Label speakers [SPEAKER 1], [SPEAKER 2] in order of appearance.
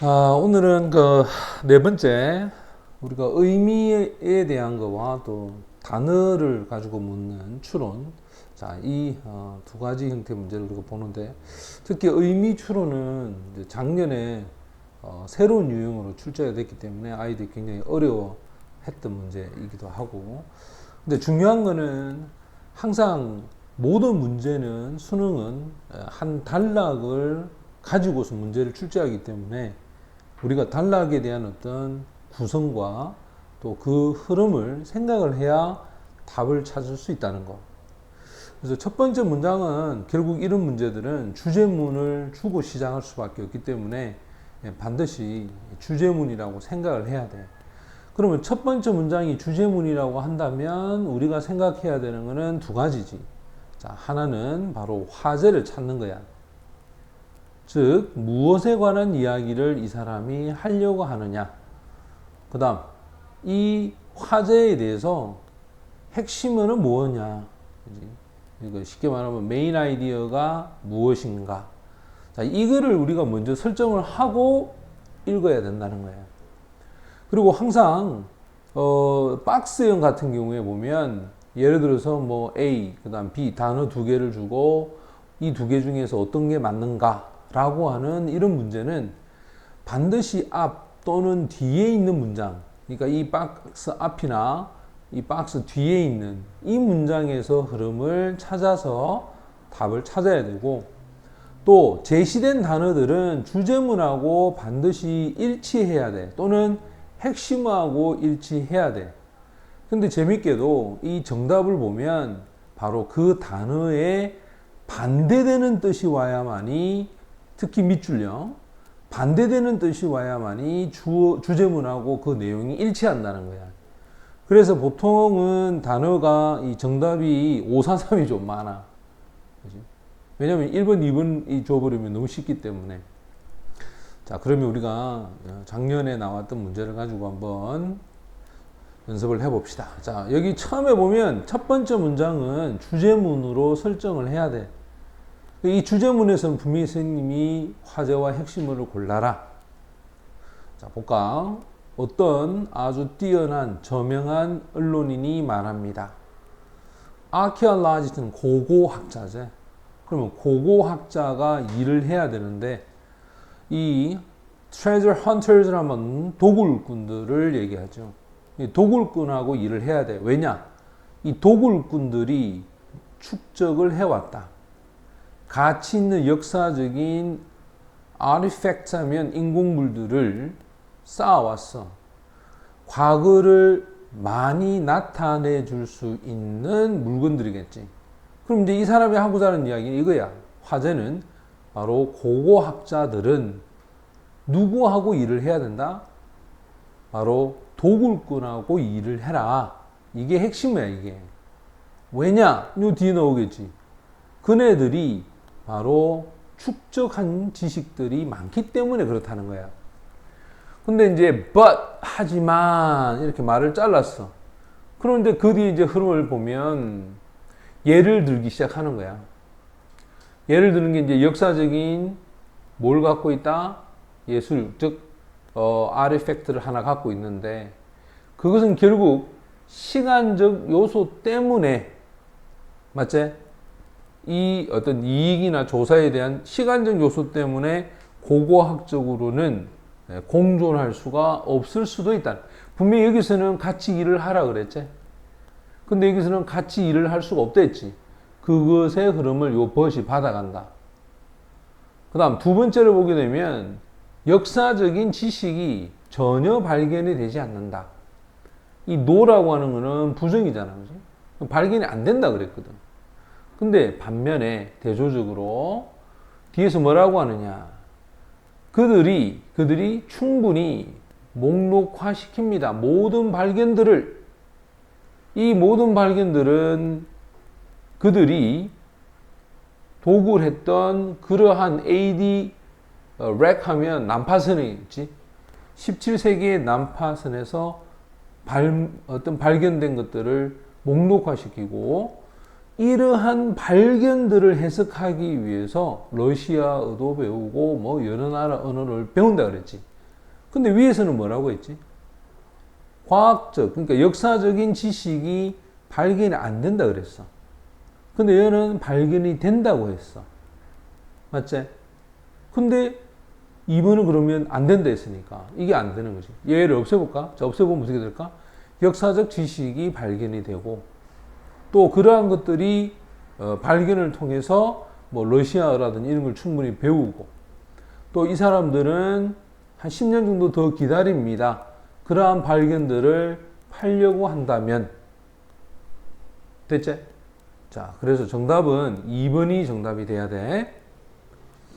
[SPEAKER 1] 오늘은 그 네 번째 우리가 의미에 대한 거와 또 단어를 가지고 묻는 추론. 자, 이 두 가지 형태의 문제를 우리가 보는데 특히 의미 추론은 이제 작년에 새로운 유형으로 출제가 됐기 때문에 아이들이 굉장히 어려워했던 문제이기도 하고, 근데 중요한 거는 항상 모든 문제는 수능은 한 단락을 가지고서 문제를 출제하기 때문에 우리가 단락에 대한 어떤 구성과 또 그 흐름을 생각을 해야 답을 찾을 수 있다는 거. 그래서 첫 번째 문장은 결국 이런 문제들은 주제문을 주고 시작할 수밖에 없기 때문에 반드시 주제문이라고 생각을 해야 돼. 그러면 첫 번째 문장이 주제문이라고 한다면 우리가 생각해야 되는 것은 두 가지지. 자, 하나는 바로 화제를 찾는 거야. 즉, 무엇에 관한 이야기를 이 사람이 하려고 하느냐. 그 다음, 이 화제에 대해서 핵심은 뭐냐. 이거 쉽게 말하면 메인 아이디어가 무엇인가. 자, 이거를 우리가 먼저 설정을 하고 읽어야 된다는 거예요. 그리고 항상, 박스형 같은 경우에 보면, 예를 들어서 뭐 A, 그 다음 B 단어 두 개를 주고 이 두 개 중에서 어떤 게 맞는가 라고 하는 이런 문제는 반드시 앞 또는 뒤에 있는 문장, 그러니까 이 박스 앞이나 이 박스 뒤에 있는 이 문장에서 흐름을 찾아서 답을 찾아야 되고, 또 제시된 단어들은 주제문하고 반드시 일치해야 돼. 또는 핵심하고 일치해야 돼. 근데 재밌게도 이 정답을 보면 바로 그 단어에 반대되는 뜻이 와야만이, 특히 밑줄령, 반대되는 뜻이 와야만이 주제문하고 그 내용이 일치한다는 거야. 그래서 보통은 단어가 이 정답이 5, 4, 3이 좀 많아. 그치? 왜냐면 1번, 2번이 줘버리면 너무 쉽기 때문에. 자, 그러면 우리가 작년에 나왔던 문제를 가지고 한번 연습을 해봅시다. 자, 여기 처음에 보면 첫 번째 문장은 주제문으로 설정을 해야 돼. 이 주제문에서는 분명히 선생님이 화제와 핵심을 골라라. 자, 볼까? 어떤 아주 뛰어난 저명한 언론인이 말합니다. 아키올로지스트는 고고학자제. 그러면 고고학자가 일을 해야 되는데 이 트레저 헌터즈를 하면 도굴꾼들을 얘기하죠. 이 도굴꾼하고 일을 해야 돼. 왜냐? 이 도굴꾼들이 축적을 해왔다. 가치 있는 역사적인 아티팩트 하면 인공물들을 쌓아왔어. 과거를 많이 나타내 줄 수 있는 물건들이겠지. 그럼 이제 이 사람이 하고자 하는 이야기는 이거야. 화제는 바로 고고학자들은 누구하고 일을 해야 된다? 바로 도굴꾼하고 일을 해라. 이게 핵심이야, 이게. 왜냐? 요 뒤에 나오겠지. 그네들이 바로 축적한 지식들이 많기 때문에 그렇다는 거야. 근데 이제 but 하지만 이렇게 말을 잘랐어. 그런데 그 뒤에 이제 흐름을 보면 예를 들기 시작하는 거야. 예를 드는 게 이제 역사적인 뭘 갖고 있다? 예술, 즉 아티팩트를 하나 갖고 있는데 그것은 결국 시간적 요소 때문에, 맞지? 이 어떤 이익이나 조사에 대한 시간적 요소 때문에 고고학적으로는 공존할 수가 없을 수도 있다. 분명히 여기서는 같이 일을 하라 그랬지. 근데 여기서는 같이 일을 할 수가 없댔지. 그것의 흐름을 요 벗이 받아간다. 그 다음 두 번째를 보게 되면 역사적인 지식이 전혀 발견이 되지 않는다. 이 노라고 하는 거는 부정이잖아. 그치? 발견이 안 된다 그랬거든. 근데 반면에 대조적으로 뒤에서 뭐라고 하느냐. 그들이 충분히 목록화시킵니다. 모든 발견들을. 이 모든 발견들은 그들이 도굴했던 그러한 AD 렉하면 난파선에 있지. 17세기의 난파선에서 어떤 발견된 것들을 목록화시키고 이러한 발견들을 해석하기 위해서 러시아어도 배우고 뭐 여러 나라 언어를 배운다 그랬지. 근데 위에서는 뭐라고 했지? 과학적, 그러니까 역사적인 지식이 발견이 안 된다 그랬어. 근데 얘는 발견이 된다고 했어. 맞지? 근데 2번은 그러면 안 된다 했으니까 이게 안 되는 거지. 얘를 없애볼까? 자, 없애보면 어떻게 될까? 역사적 지식이 발견이 되고 또 그러한 것들이 발견을 통해서 뭐 러시아라든지 이런 걸 충분히 배우고 또 이 사람들은 한 10년 정도 더 기다립니다. 그러한 발견들을 팔려고 한다면 됐지? 자, 그래서 정답은 2번이 정답이 돼야 돼.